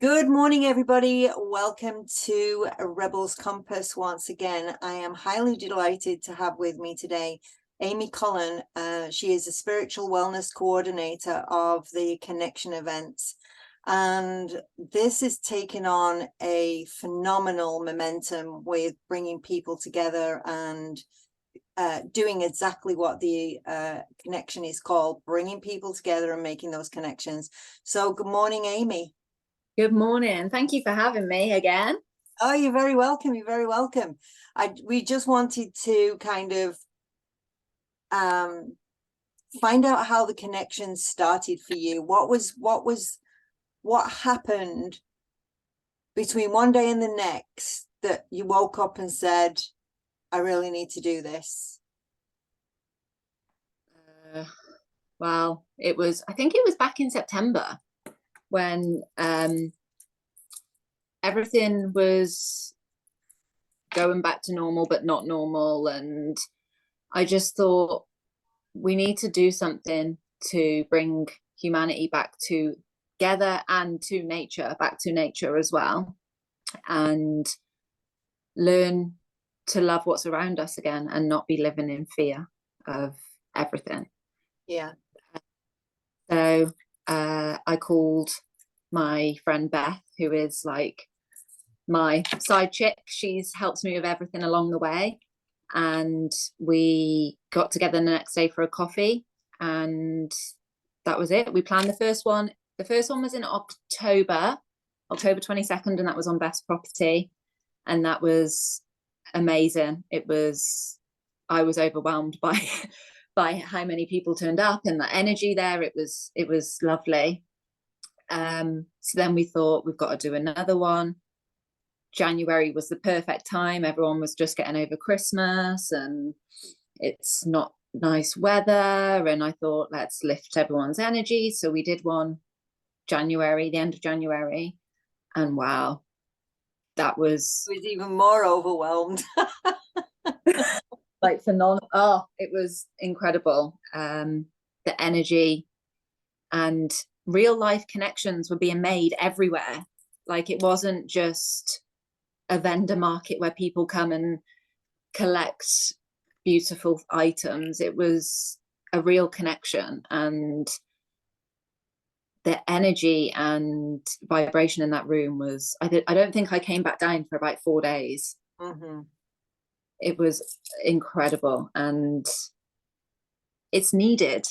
Good morning, everybody. Welcome to Rebels Compass once again. I am highly delighted to have with me today Amy Cullen. She is a spiritual wellness coordinator of the Connection events. And this is taking on a phenomenal momentum with bringing people together and doing exactly what the connection is called, bringing people together and making those connections. So good morning, Amy. Good morning. Thank you for having me again. Oh, you're very welcome. You're very welcome. We just wanted to kind of find out how the connection started for you. What happened between one day and the next that you woke up and said, I really need to do this? Well, I think it was back in September when everything was going back to normal, but not normal. And I just thought we need to do something to bring humanity back together and back to nature as well, and learn to love what's around us again and not be living in fear of everything. Yeah. So I called my friend Beth, who is like my side chick. She's helped me with everything along the way. And we got together the next day for a coffee, and that was it. We planned the first one. The first one was in October 22nd, and that was on Beth's property. And that was amazing. I was overwhelmed by by how many people turned up and the energy there. It was lovely. So then we thought, we've got to do another one. January was the perfect time. Everyone was just getting over Christmas and it's not nice weather. And I thought, let's lift everyone's energy. So we did one the end of January. And wow, that was even more overwhelmed. like phenomenal. Oh, it was incredible. The energy and real life connections were being made everywhere. Like, it wasn't just a vendor market where people come and collect beautiful items. It was a real connection, and the energy and vibration in that room was, I don't think I came back down for about 4 days. Mm-hmm. It was incredible, and it's needed.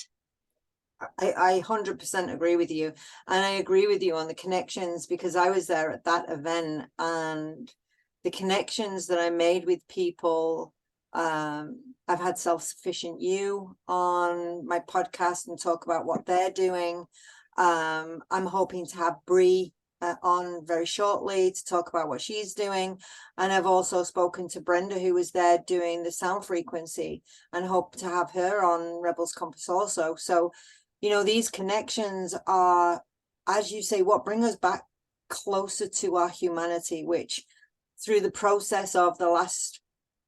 I 100% agree with you. And I agree with you on the connections, because I was there at that event, and the connections that I made with people. I've had Self-Sufficient You on my podcast and talk about what they're doing. I'm hoping to have Bree on very shortly to talk about what she's doing. And I've also spoken to Brenda, who was there doing the sound frequency, and hope to have her on Rebels Compass also. So, you know, these connections are, as you say, what bring us back closer to our humanity, which through the process of the last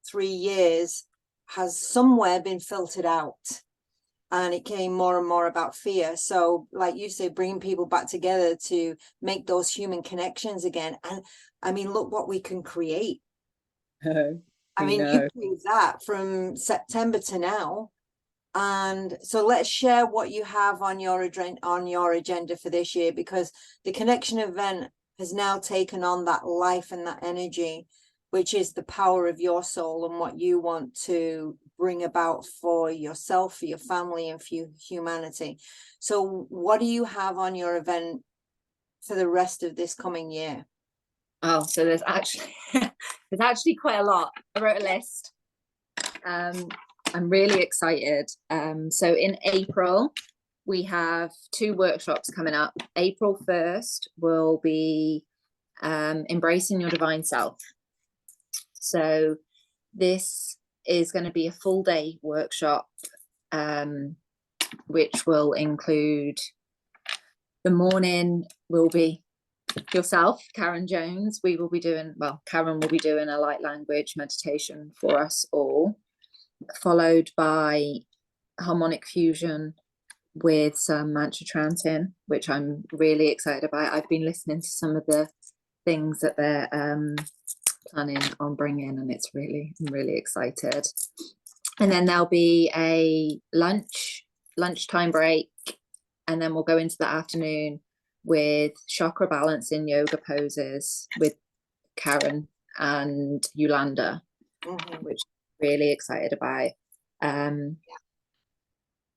3 years has somewhere been filtered out, and it came more and more about fear. So like you say, bringing people back together to make those human connections again. And I mean, look what we can create. I mean, you proved that from September to now. And so let's share what you have on your agenda for this year, because the Connection event has now taken on that life and that energy, which is the power of your soul and what you want to bring about for yourself, for your family, and for humanity. So what do you have on your event for the rest of this coming year? Oh, so there's actually quite a lot. I wrote a list. I'm really excited. So in April, we have 2 workshops coming up. April 1st will be Embracing Your Divine Self. So this is going to be a full day workshop, which will include, the morning will be yourself, Karen Jones. Karen will be doing a light language meditation for us all, followed by harmonic fusion with some mantra chanting, which I'm really excited about. I've been listening to some of the things that they're planning on bringing, and I'm really excited. And then there'll be a lunchtime break, and then we'll go into the afternoon with chakra balancing yoga poses with Karen and Yolanda, which I'm really excited about.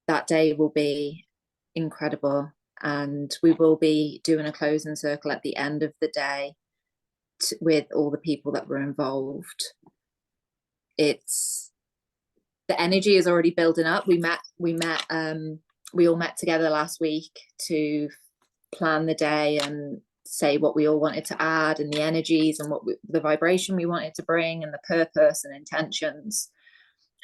That day will be incredible, and we will be doing a closing circle at the end of the day with all the people that were involved. The energy is already building up. We all met together last week to plan the day and say what we all wanted to add, and the energies, and the vibration we wanted to bring, and the purpose and intentions.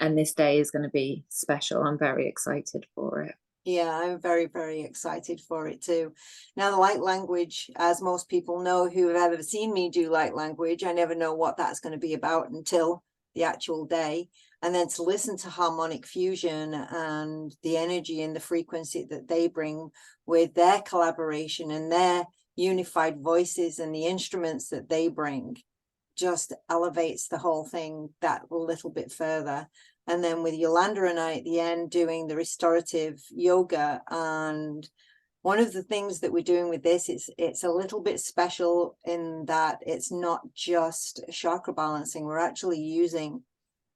And this day is going to be special. I'm very excited for it. Yeah, I'm very, very excited for it too. Now, the light language, as most people know who have ever seen me do light language, I never know what that's going to be about until the actual day. And then to listen to harmonic fusion and the energy and the frequency that they bring with their collaboration and their unified voices and the instruments that they bring, just elevates the whole thing that little bit further. And then with Yolanda and I at the end doing the restorative yoga, and one of the things that we're doing with this is it's a little bit special in that it's not just chakra balancing. We're actually using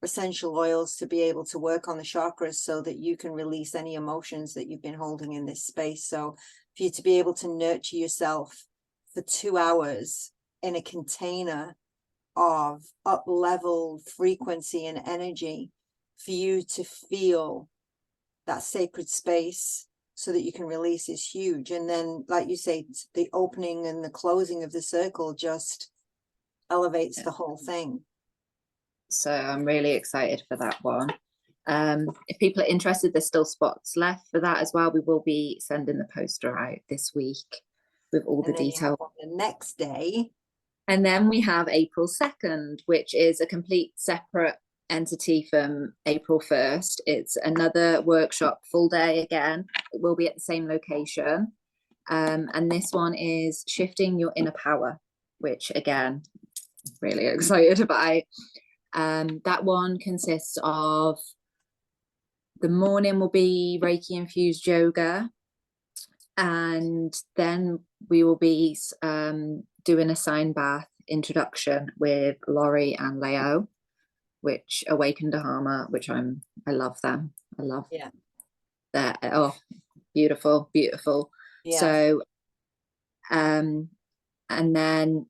essential oils to be able to work on the chakras so that you can release any emotions that you've been holding in this space. So for you to be able to nurture yourself for 2 hours in a container of up-leveled frequency and energy, for you to feel that sacred space so that you can release is huge. And then, like you say, the opening and the closing of the circle just elevates the whole thing. So I'm really excited for that one. If people are interested, there's still spots left for that as well. We will be sending the poster out this week with all the details. On the next day. And then we have April 2nd, which is a complete separate entity from April 1st. It's another workshop, full day again. It will be at the same location. And this one is shifting your inner power, which again, really excited about. That one consists of the morning will be Reiki infused yoga, and then we will be doing a sign bath introduction with Laurie and Leo, which Awaken Dharma, which I love them. I love that. Oh, beautiful. Yeah. So and then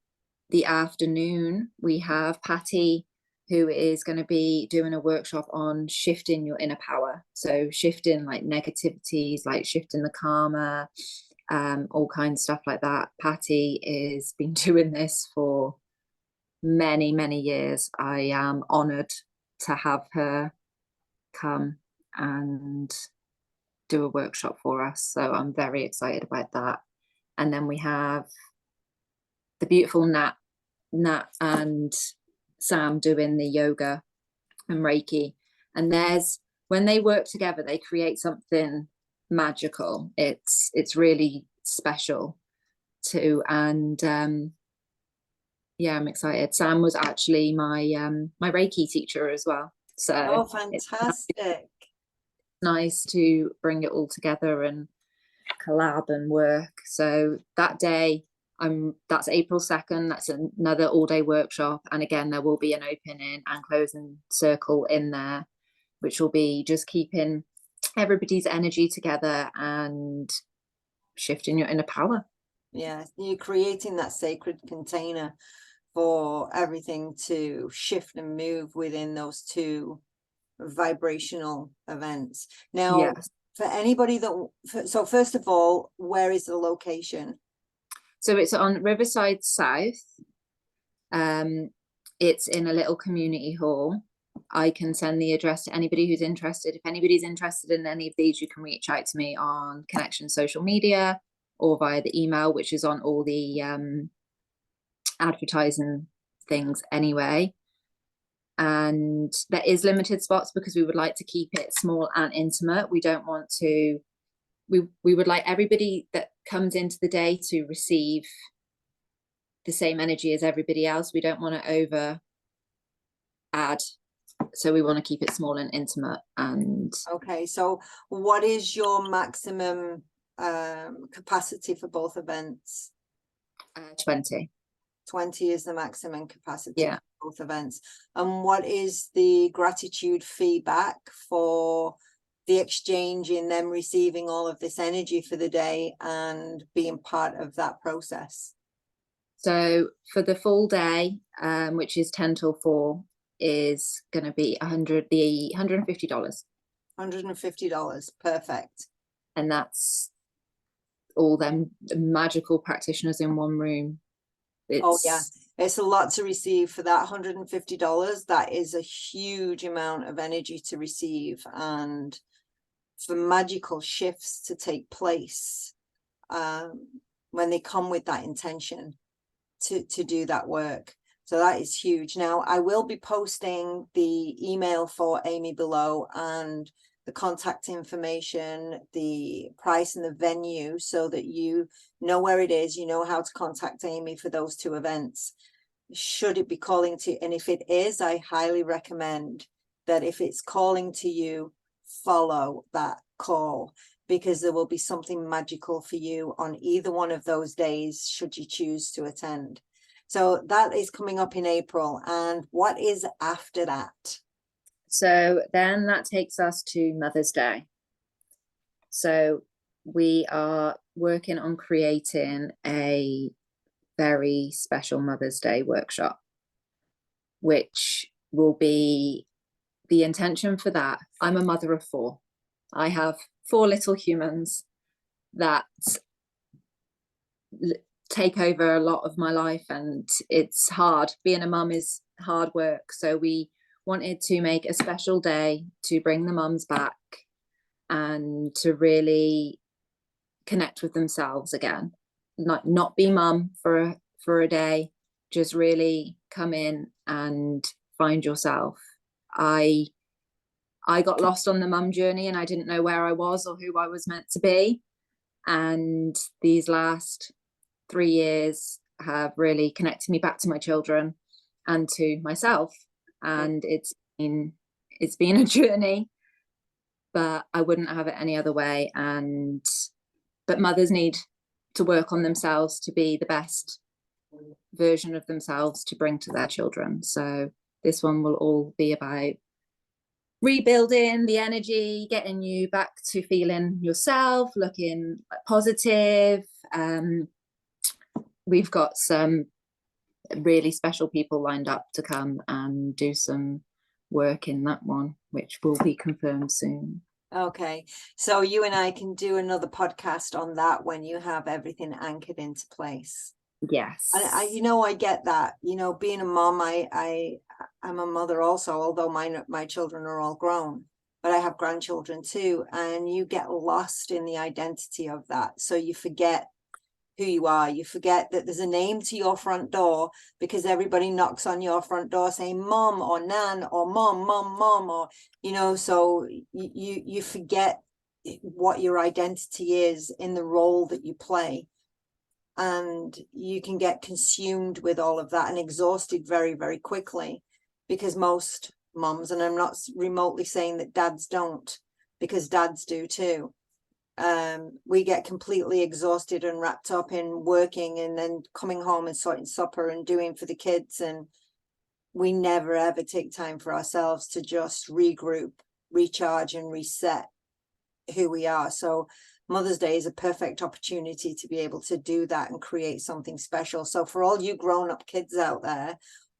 the afternoon we have Patty, who is going to be doing a workshop on shifting your inner power. So shifting like negativities, like shifting the karma, all kinds of stuff like that. Patty has been doing this for many years. I am honored to have her come and do a workshop for us. So I'm very excited about that. And then we have the beautiful Nat and Sam doing the yoga and Reiki. And when they work together, they create something magical. It's really special too. And yeah, I'm excited. Sam was actually my Reiki teacher as well. So fantastic. It's nice to bring it all together and collab and work. So that day, that's April 2nd. That's another all-day workshop, and again there will be an opening and closing circle in there, which will be just keeping everybody's energy together and shifting your inner power. Yeah, you're creating that sacred container for everything to shift and move within those two vibrational events. Now, yes. For anybody so first of all, where is the location? So it's on Riverside South. It's in a little community hall. I can send the address to anybody who's interested. If anybody's interested in any of these, you can reach out to me on Connection social media or via the email, which is on all the advertising things anyway. And there is limited spots because we would like to keep it small and intimate. We don't want to we would like everybody that comes into the day to receive the same energy as everybody else. We don't want to over add, so we want to keep it small and intimate. And okay, so what is your maximum capacity for both events? 20. 20 is the maximum capacity Yeah. for both events. And what is the gratitude feedback for the exchange in them receiving all of this energy for the day and being part of that process? So for the full day, which is 10 till 4, is going to be $150. $150, perfect. And that's all them magical practitioners in one room. Oh yeah, it's a lot to receive for that $150. That is a huge amount of energy to receive, and for magical shifts to take place when they come with that intention to do that work. So that is huge. Now, I will be posting the email for Amy below, and the contact information, the price and the venue, so that you know where it is, you know how to contact Amy for those 2 events. Should it be calling to, and if it is, I highly recommend that if it's calling to you, follow that call, because there will be something magical for you on either one of those days, should you choose to attend. So that is coming up in April. And what is after that? So then that takes us to Mother's Day. So we are working on creating a very special Mother's Day workshop, which will be the intention for that. I'm a mother of 4. I have 4 little humans that take over a lot of my life, and it's hard. Being a mum is hard work. So we wanted to make a special day to bring the mums back and to really connect with themselves again. Not be mum for a day, just really come in and find yourself. I got lost on the mum journey, and I didn't know where I was or who I was meant to be. And these last 3 years have really connected me back to my children and to myself. And it's been a journey, but I wouldn't have it any other way. But mothers need to work on themselves to be the best version of themselves to bring to their children. So this one will all be about rebuilding the energy, getting you back to feeling yourself, looking positive. We've got some really special people lined up to come and do some work in that one, which will be confirmed soon. Okay, so you and I can do another podcast on that when you have everything anchored into place. Yes. I I get that, being a mom, I'm a mother also, although my children are all grown, but I have grandchildren too, and you get lost in the identity of that. So you forget who you are. You forget that there's a name to your front door, because everybody knocks on your front door saying mom or nan or mom, or so you forget what your identity is in the role that you play, and you can get consumed with all of that and exhausted very, very quickly, because most moms, and I'm not remotely saying that dads don't, because dads do too, we get completely exhausted and wrapped up in working and then coming home and sorting supper and doing for the kids, and we never ever take time for ourselves to just regroup, recharge and reset who we are. So Mother's Day is a perfect opportunity to be able to do that and create something special. So for all you grown-up kids out there,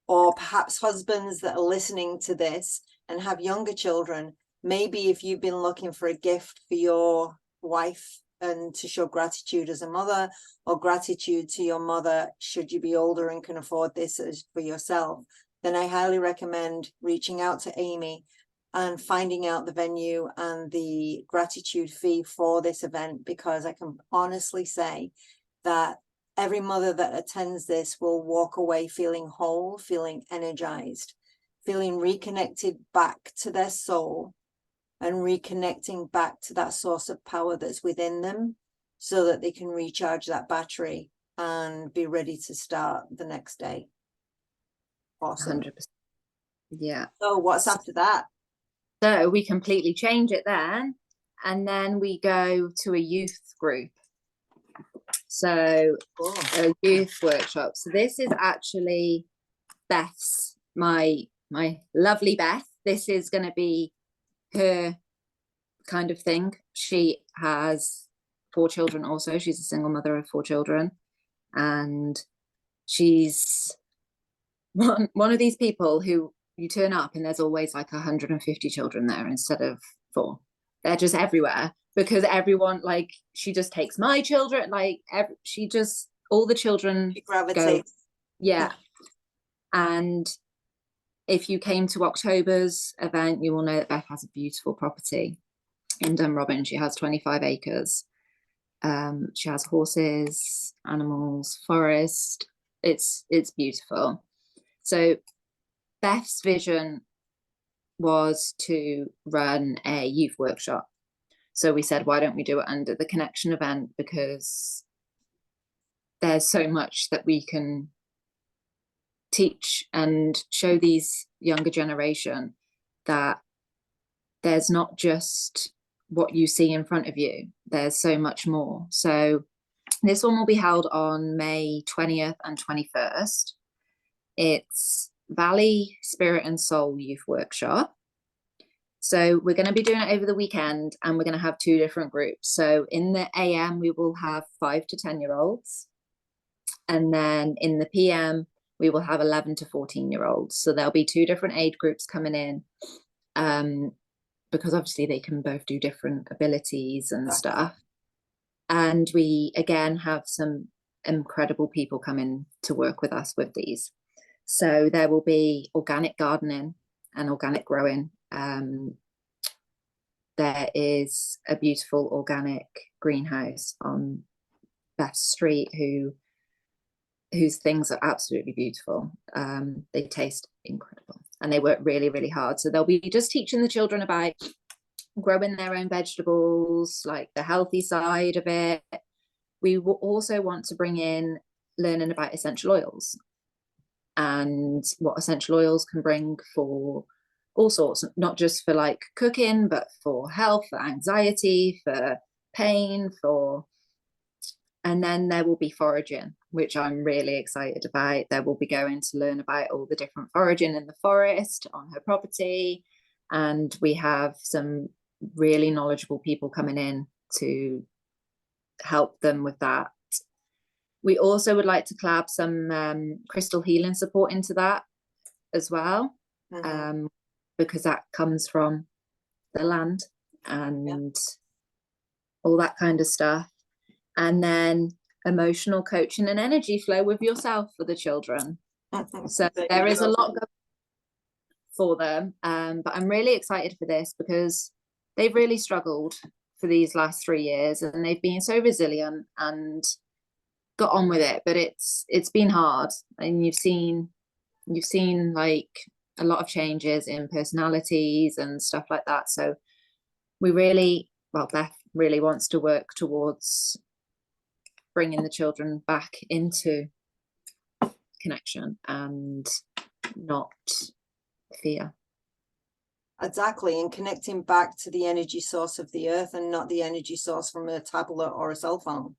or perhaps husbands that are listening to this and have younger children, maybe if you've been looking for a gift for your wife and to show gratitude as a mother, or gratitude to your mother should you be older and can afford this as for yourself, then I highly recommend reaching out to Amy and finding out the venue and the gratitude fee for this event, because I can honestly say that every mother that attends this will walk away feeling whole, feeling energized, feeling reconnected back to their soul, and reconnecting back to that source of power that's within them so that they can recharge that battery and be ready to start the next day. Awesome. 100%. Yeah. So what's after that? So we completely change it then, and then we go to a youth group. So Cool. a youth workshop. So this is actually Beth's, my lovely Beth. This is going to be her kind of thing. She has 4 children also. She's a single mother of 4 children, and she's one of these people who you turn up and there's always like 150 children there instead of 4. They're just everywhere because everyone, like, she just takes my children, like she just, all the children go. Yeah. And if you came to October's event, you will know that Beth has a beautiful property in Dunrobin. She has 25 acres. She has horses, animals, forest. It's beautiful. So Beth's vision was to run a youth workshop. So we said, why don't we do it under the Connection event? Because there's so much that we can teach and show these younger generation, that there's not just what you see in front of you, there's so much more. So this one will be held on May 20th and 21st. It's Valley Spirit and Soul Youth Workshop. So we're going to be doing it over the weekend, and we're going to have 2 different groups. So in the AM, we will have 5 to 10-year-olds. And then in the PM, we will have 11 to 14-year-olds. So there'll be 2 different age groups coming in, because obviously they can both do different abilities and stuff. And we, again, have some incredible people coming to work with us with these. So there will be organic gardening and organic growing. There is a beautiful organic greenhouse on Beth Street whose things are absolutely beautiful. They taste incredible and they work really, really hard. So they'll be just teaching the children about growing their own vegetables, like the healthy side of it. We will also want to bring in learning about essential oils and what essential oils can bring for all sorts, not just for like cooking, but for health, for anxiety, for pain, and then there will be foraging, which I'm really excited about. There will be going to learn about all the different foraging in the forest on her property. And we have some really knowledgeable people coming in to help them with that. We also would like to collab some crystal healing support into that as well, because that comes from the land and all that kind of stuff. And then emotional coaching and energy flow with yourself for the children. So there is a lot for them, but I'm really excited for this because they've really struggled for these last 3 years, and they've been so resilient and got on with it. But it's been hard, and you've seen like a lot of changes in personalities and stuff like that. So Beth really wants to work towards bringing the children back into connection and not fear. Exactly, and connecting back to the energy source of the earth and not the energy source from a tablet or a cell phone.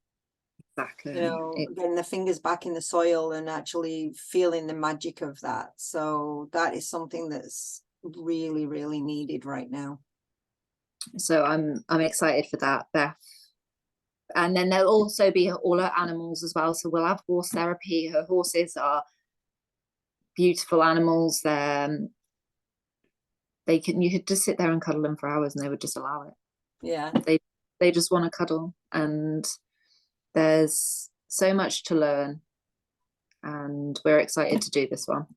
Exactly. Getting the fingers back in the soil and actually feeling the magic of that. So that is something that's really, really needed right now. So I'm excited for that, Beth. And then there'll also be all her animals as well. So we'll have horse therapy. Her horses are beautiful animals. You could just sit there and cuddle them for hours and they would just allow it. Yeah. They just want to cuddle, and there's so much to learn, and we're excited to do this one.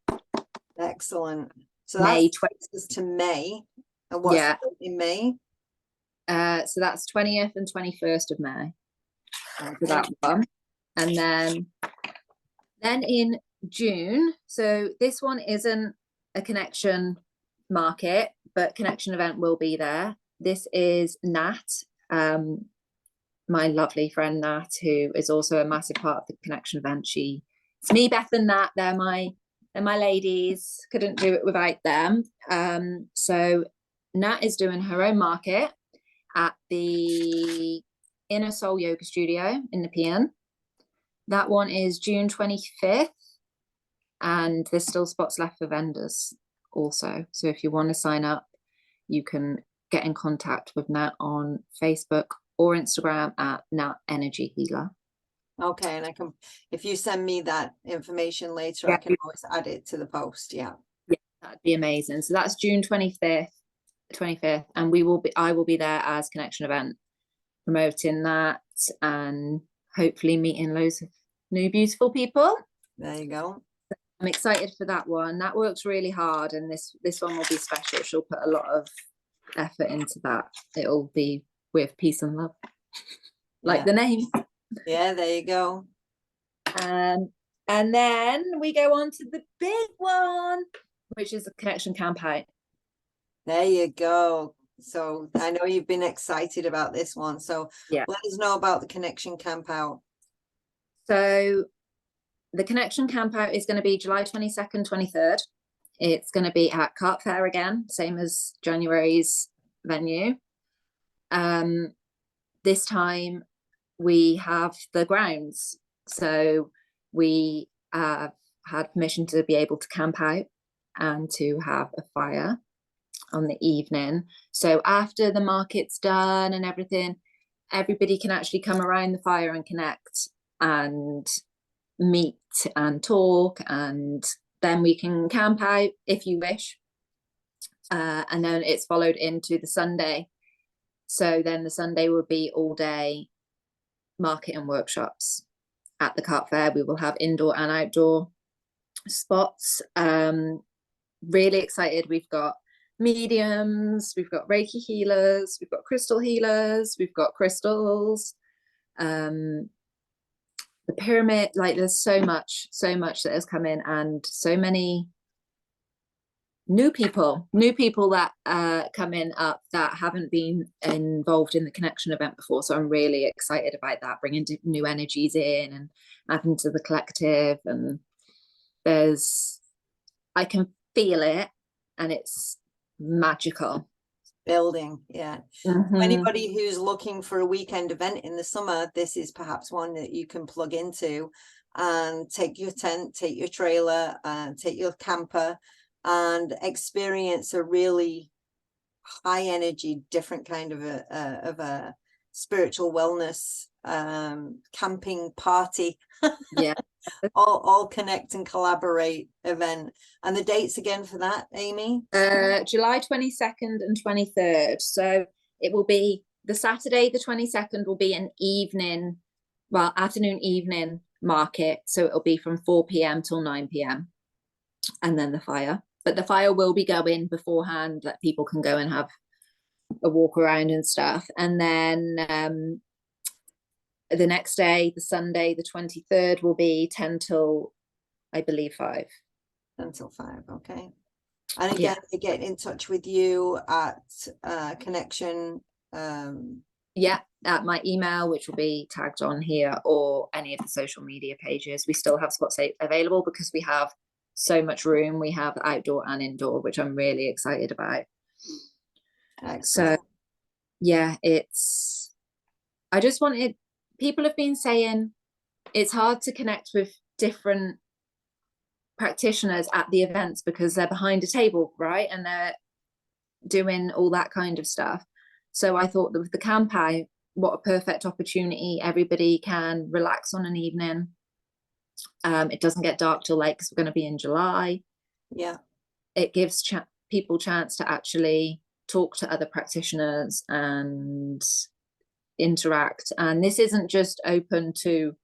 Excellent. So May that's to May. And what's in May? So that's 20th and 21st of May. For that one. And then in June, so this one isn't a connection market, but connection event will be there. this is Nat, my lovely friend Nat, who is also a massive part of the connection event. It's me, Beth, and Nat. They're my ladies. Couldn't do it without them. So Nat is doing her own market at the Inner Soul Yoga Studio in Nepean. That one is June 25th, and there's still spots left for vendors also. So if you want to sign up, you can get in contact with Nat on Facebook or Instagram at Nat Energy Healer. Okay, and I can, if you send me that information later, I can always add it to the post. Yeah, that'd be amazing. So that's June 25th, and I will be there as connection event, promoting that and hopefully meeting loads of new beautiful people. there you go. I'm excited for that one. That works really hard, and this one will be special. She'll put a lot of effort into that. It'll be with peace and love, like the name. Yeah, there you go. And then we go on to the big one, which is the connection camp out. There you go. So I know you've been excited about this one. So let us know about the connection camp out. So the connection camp out is going to be July 22nd, 23rd. It's going to be at Cart Fair again, same as January's venue. This time we have the grounds. So we have had permission to be able to camp out and to have a fire on the evening. So after the market's done and everything, everybody can actually come around the fire and connect and meet and talk, and then we can camp out if you wish. And then it's followed into the Sunday. So then the Sunday will be all day market and workshops at the Cart Fair. We will have indoor and outdoor spots. Really excited. We've got mediums, we've got Reiki healers, we've got crystal healers, we've got crystals, the pyramid, like there's so much that has come in, and so many new people that come in up that haven't been involved in the connection event before. So I'm really excited about that, bringing new energies in and adding to the collective. And I can feel it, and it's magical. Building, yeah. Anybody who's looking for a weekend event in the summer, this is perhaps one that you can plug into and take your tent, take your trailer, and take your camper and experience a really high energy, different kind of a spiritual wellness camping party. Yeah. all connect and collaborate event. And the dates again for that, Amy? July 22nd and 23rd. So it will be the Saturday, the 22nd will be an afternoon evening market. So it'll be from 4 p.m. till 9 p.m. and then the fire. But the fire will be going beforehand, that people can go and have a walk around and stuff. And then the next day, the Sunday, the 23rd, will be 10 till, I believe, 5. 10 till 5, okay. And again, to get in touch with you at connection. At my email, which will be tagged on here, or any of the social media pages. We still have spots available because we have so much room. We have outdoor and indoor, which I'm really excited about. Excellent. So I just wanted, people have been saying it's hard to connect with different practitioners at the events because they're behind a table, right? And they're doing all that kind of stuff. So I thought that with the camp out, what a perfect opportunity. Everybody can relax on an evening. It doesn't get dark till late because we're going to be in July. Yeah. It gives people chance to actually talk to other practitioners and interact. And this isn't just open to,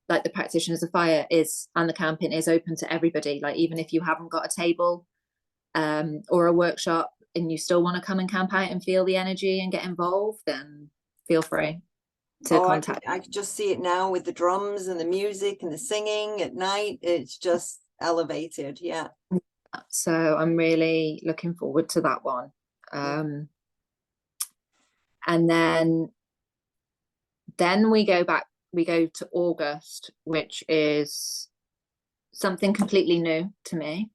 like, the practitioners of fire is, and the camping is open to everybody. Like, even if you haven't got a table or a workshop and you still want to come and camp out and feel the energy and get involved, then feel free to contact. I could just see it now with the drums and the music and the singing at night. It's just elevated. Yeah. So I'm really looking forward to that one. And then we go to August, which is something completely new to me,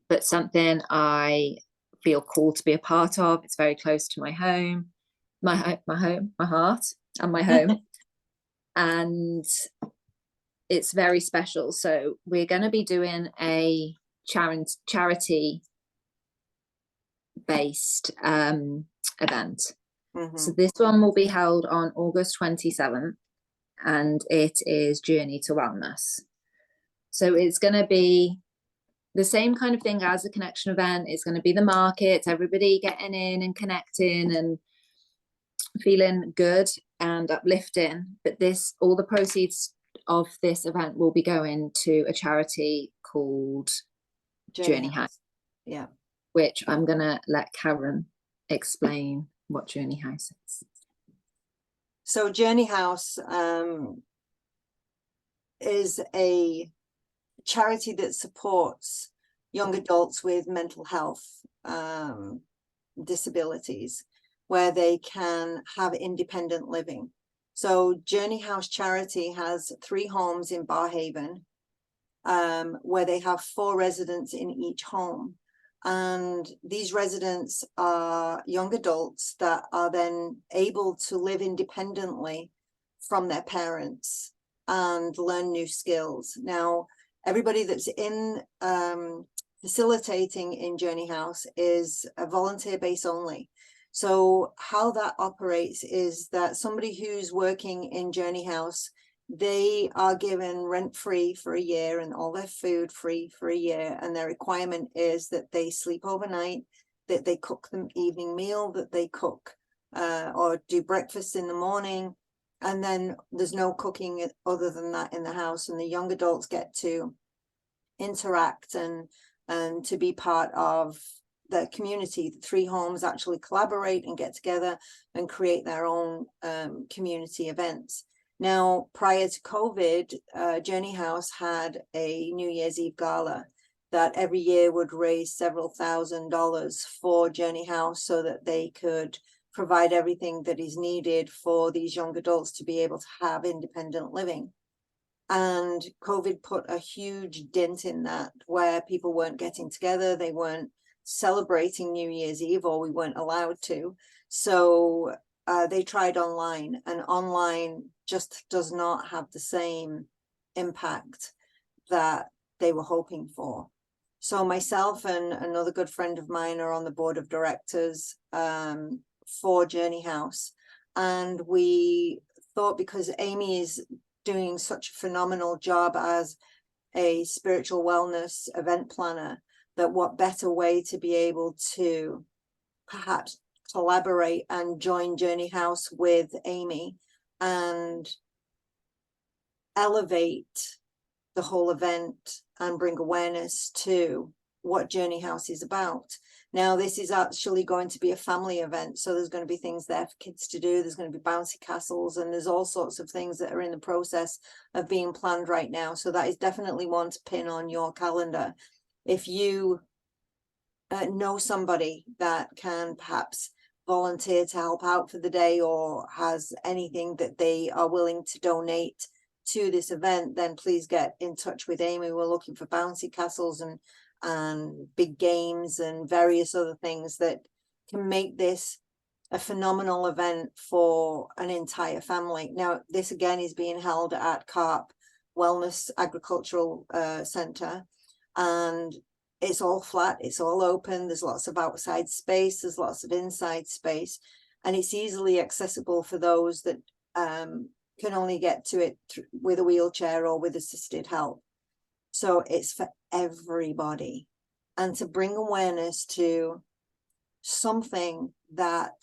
but something I feel called to be a part of. It's very close to my home, my heart, and my home. And it's very special. So we're going to be doing a charity based event. So this one will be held on August 27th, and it is Journey to Wellness. So it's going to be the same kind of thing as a connection event. It's going to be the market, everybody getting in and connecting and feeling good and uplifting. But all the proceeds of this event will be going to a charity called Journey House. Yeah. Which I'm going to let Karen explain what Journey House is. So Journey House is a charity that supports young adults with mental health disabilities, where they can have independent living. So Journey House charity has 3 homes in Barhaven, where they have 4 residents in each home. And these residents are young adults that are then able to live independently from their parents and learn new skills. Now, everybody that's in facilitating in Journey House is a volunteer base only. So how that operates is that somebody who's working in Journey House, they are given rent-free for a year and all their food free for a year. And their requirement is that they sleep overnight, that they cook the evening meal, that they cook or do breakfast in the morning. And then there's no cooking other than that in the house. And the young adults get to interact and to be part of the community. The 3 homes actually collaborate and get together and create their own community events. Now, prior to COVID, Journey House had a New Year's Eve gala that every year would raise several $1,000s for Journey House so that they could provide everything that is needed for these young adults to be able to have independent living. And COVID put a huge dent in that, where people weren't getting together, they weren't celebrating New Year's Eve, or we weren't allowed to. So they tried online, and online just does not have the same impact that they were hoping for. So myself and another good friend of mine are on the board of directors for Journey House. And we thought, because Amy is doing such a phenomenal job as a spiritual wellness event planner, that what better way to be able to perhaps collaborate and join Journey House with Amy and elevate the whole event and bring awareness to what Journey House is about. Now, this is actually going to be a family event, so there's going to be things there for kids to do. There's going to be bouncy castles, and there's all sorts of things that are in the process of being planned right now. So that is definitely one to pin on your calendar. If you know somebody that can perhaps volunteer to help out for the day, or has anything that they are willing to donate to this event, then please get in touch with Amy. We're looking for bouncy castles and big games and various other things that can make this a phenomenal event for an entire family. Now, this again is being held at Carp Wellness Agricultural Centre, and it's all flat, it's all open, there's lots of outside space, there's lots of inside space, and it's easily accessible for those that can only get to it with a wheelchair or with assisted help. So it's for everybody. And to bring awareness to something that,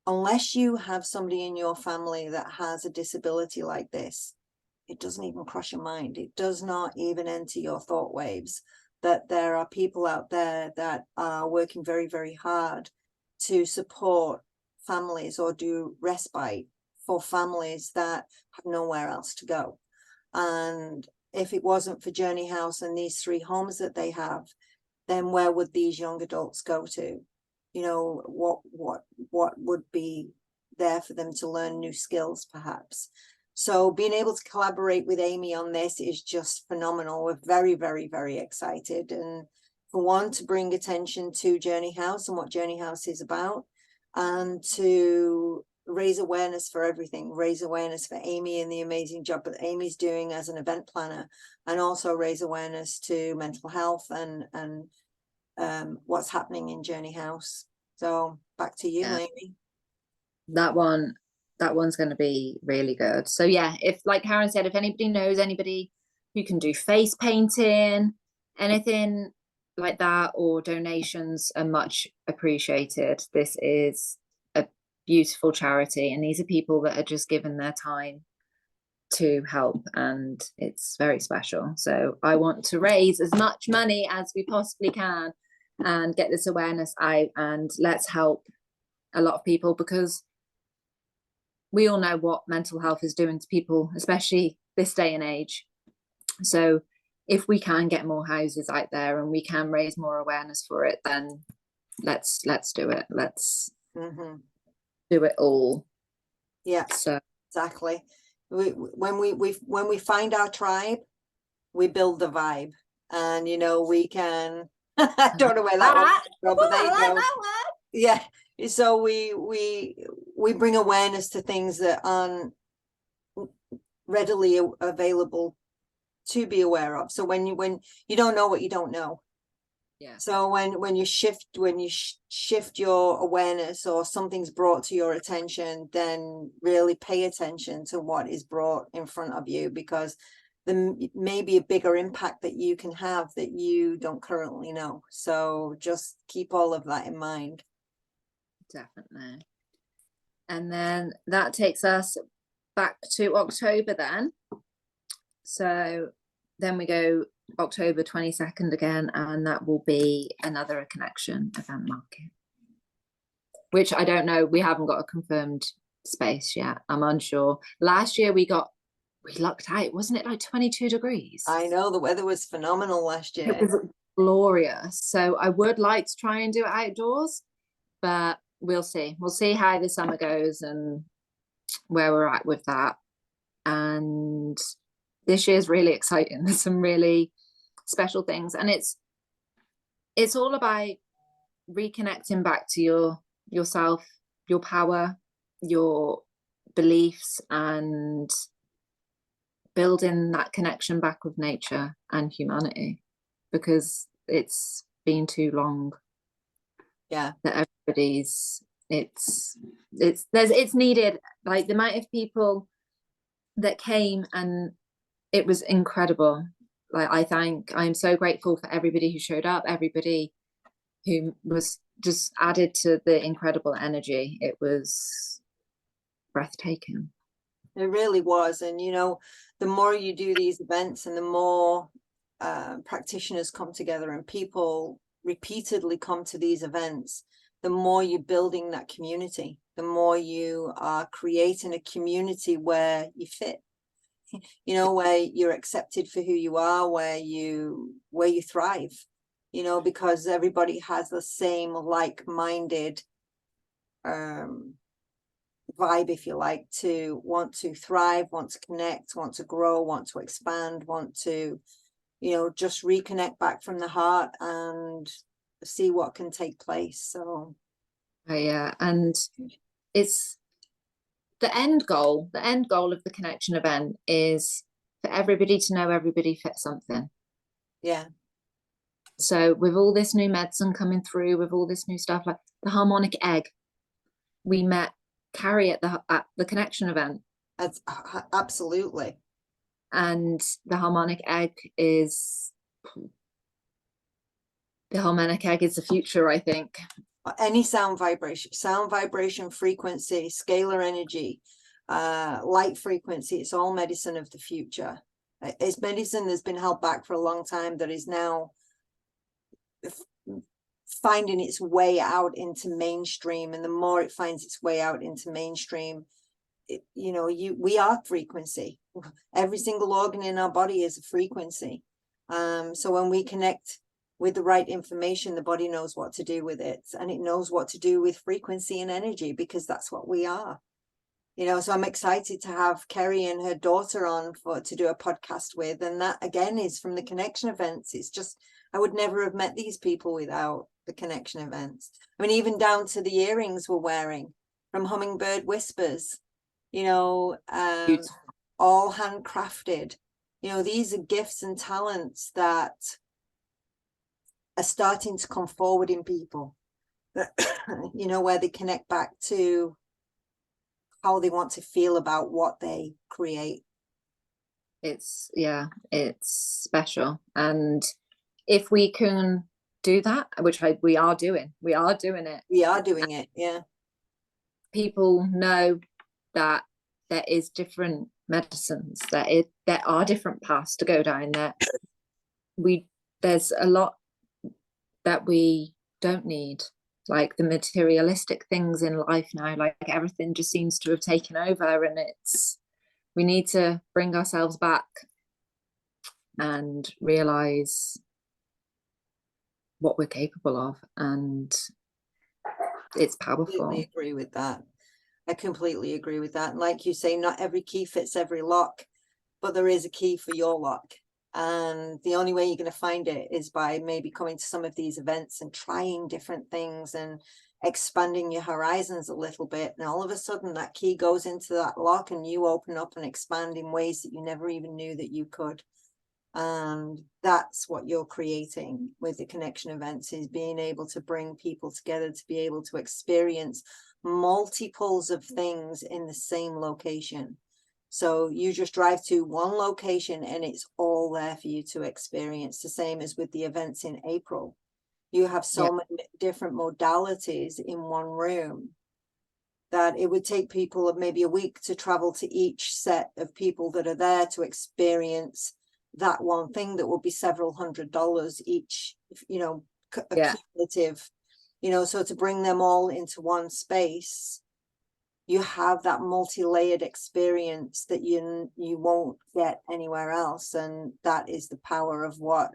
unless you have somebody in your family that has a disability like this, it doesn't even cross your mind. It does not even enter your thought waves that there are people out there that are working very, very hard to support families or do respite for families that have nowhere else to go. And if it wasn't for Journey House and these 3 homes that they have, then where would these young adults go to? you know, what would be there for them to learn new skills perhaps. So being able to collaborate with Amy on this is just phenomenal. We're very, very, very excited. And for one, to bring attention to Journey House and what Journey House is about, and to raise awareness for everything, raise awareness for Amy and the amazing job that Amy's doing as an event planner, and also raise awareness to mental health and what's happening in Journey House. So back to you, Yeah. Amy. That one's going to be really good. So yeah, if, like Karen said, if anybody knows anybody who can do face painting, anything like that, or donations are much appreciated. This is a beautiful charity, and these are people that are just given their time to help, and it's very special. So I want to raise as much money as we possibly can and get this awareness out, and let's help a lot of people, because we all know what mental health is doing to people, especially this day and age. So if we can get more houses out there and we can raise more awareness for it, then let's do it. Let's do it all. Yeah, so exactly. When we find our tribe, we build the vibe, and you know, we can I don't know where that one from, but there you go. Yeah, so we bring awareness to things that aren't readily available to be aware of. So when you don't know what you don't know. Yeah. So when you shift your awareness, or something's brought to your attention, then really pay attention to what is brought in front of you, because there may be a bigger impact that you can have that you don't currently know. So just keep all of that in mind. Definitely. And then that takes us back to October then. So then we go October 22nd again, and that will be another A Connection event market, which I don't know, we haven't got a confirmed space yet. I'm unsure. Last year we lucked out, wasn't it, like 22 degrees? I know, the weather was phenomenal last year. It was glorious. So I would like to try and do it outdoors, but we'll see how the summer goes and where we're at with that. And this year's really exciting. There's some really special things, and it's all about reconnecting back to yourself, your power, your beliefs, and building that connection back with nature and humanity, because it's been too long. Yeah, that everybody's it's needed. Like the amount of people that came, and it was incredible. Like I'm so grateful for everybody who showed up, everybody who was just added to the incredible energy. It was breathtaking. it really was. And you know, the more you do these events, and the more practitioners come together and people repeatedly come to these events, the more you're building that community, the more you are creating a community where you fit, you know, where you're accepted for who you are, where you thrive, you know, because everybody has the same like-minded vibe, if you like, to want to thrive, want to connect, want to grow, want to expand, want to, you know, just reconnect back from the heart and see what can take place. So yeah, and it's the end goal of the Connection event is for everybody to know everybody fits something. Yeah. So with all this new medicine coming through, with all this new stuff, like the harmonic egg, we met Carrie at the Connection event. That's absolutely. And the harmonic egg is the future, I think. Any sound vibration, frequency, scalar energy, light frequency, it's all medicine of the future. It's medicine that's been held back for a long time, that is now finding its way out into mainstream. And the more it finds its way out into mainstream, you know, we are frequency. Every single organ in our body is a frequency. So when we connect with the right information, the body knows what to do with it, and it knows what to do with frequency and energy, because that's what we are. You know, so I'm excited to have Kerry and her daughter on to do a podcast with, and that again is from the connection events. It's just, I would never have met these people without the connection events. I mean, even down to the earrings we're wearing from Hummingbird Whispers, you know, all handcrafted. You know, these are gifts and talents that are starting to come forward in people, you know, where they connect back to how they want to feel about what they create. It's special. And if we can do that, which we are doing it. We are doing it, yeah. People know that there is different medicines, there are different paths to go down, that there's a lot that we don't need, like the materialistic things in life now, like everything just seems to have taken over, and we need to bring ourselves back and realize what we're capable of, and it's powerful. I completely agree with that. I completely agree with that. And like you say, not every key fits every lock, but there is a key for your lock. And the only way you're going to find it is by maybe coming to some of these events and trying different things and expanding your horizons a little bit. And all of a sudden that key goes into that lock and you open up and expand in ways that you never even knew that you could. And that's what you're creating with the connection events, is being able to bring people together to be able to experience multiples of things in the same location. So you just drive to one location and it's all there for you to experience. The same as with the events in April. You have so many different modalities in one room that it would take people maybe a week to travel to each set of people that are there to experience that one thing that will be several $100s each, you know, accumulative, you know. So to bring them all into one space, you have that multi-layered experience that you won't get anywhere else. And that is the power of what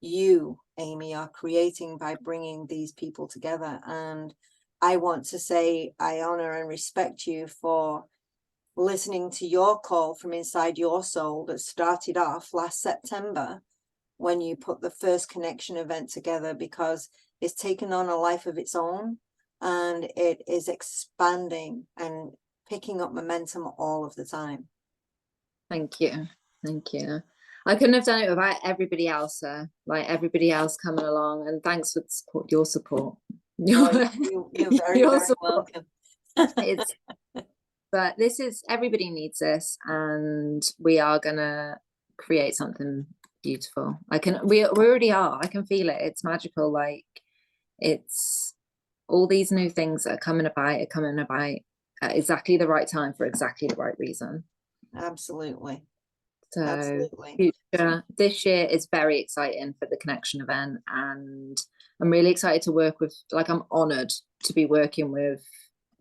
you, Amy, are creating by bringing these people together. And I want to say I honor and respect you for listening to your call from inside your soul that started off last September when you put the first connection event together, because it's taken on a life of its own and it is expanding and picking up momentum all of the time. Thank you. I couldn't have done it without everybody else, like everybody else coming along, and thanks for your support. You're very, very welcome. But this is, everybody needs this, and we are gonna create something beautiful. We already are. I can feel it. It's magical. Like, it's all these new things that are coming about at exactly the right time for exactly the right reason. Absolutely. So absolutely. This year is very exciting for the connection event, and I'm really excited to work with, like, I'm honored to be working with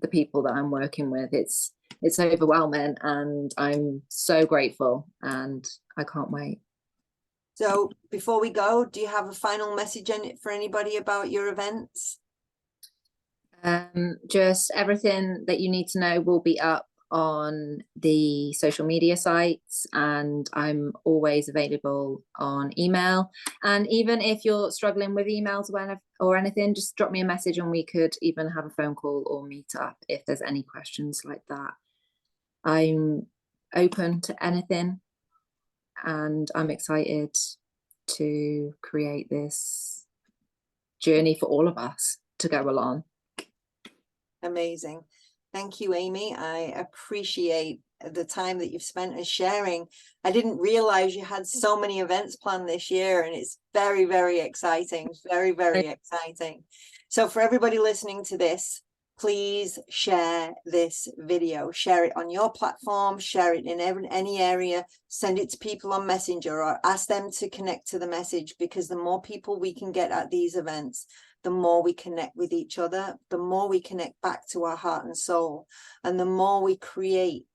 the people that I'm working with. It's overwhelming and I'm so grateful, and I can't wait. So before we go, do you have a final message for anybody about your events? Just everything that you need to know will be up on the social media sites, and I'm always available on email. And even if you're struggling with emails or anything, just drop me a message and we could even have a phone call or meet up if there's any questions like that. I'm open to anything, and I'm excited to create this journey for all of us to go along. Amazing. Thank you, Amy. I appreciate the time that you've spent as sharing. I didn't realize you had so many events planned this year, and it's very, very exciting. Very, very exciting. So for everybody listening to this, please share this video. Share it on your platform, share it in any area, send it to people on Messenger, or ask them to connect to the message, because the more people we can get at these events, the more we connect with each other, the more we connect back to our heart and soul, and the more we create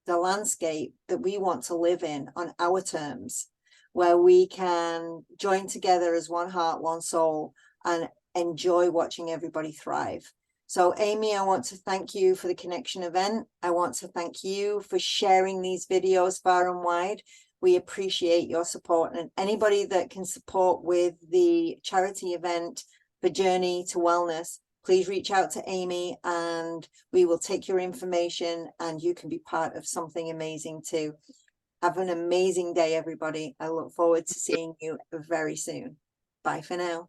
the landscape that we want to live in on our terms, where we can join together as one heart, one soul, and enjoy watching everybody thrive. So Amy, I want to thank you for the connection event. I want to thank you for sharing these videos far and wide. We appreciate your support, and anybody that can support with the charity event for Journey to Wellness, please reach out to Amy and we will take your information and you can be part of something amazing too. Have an amazing day, everybody. I look forward to seeing you very soon. Bye for now.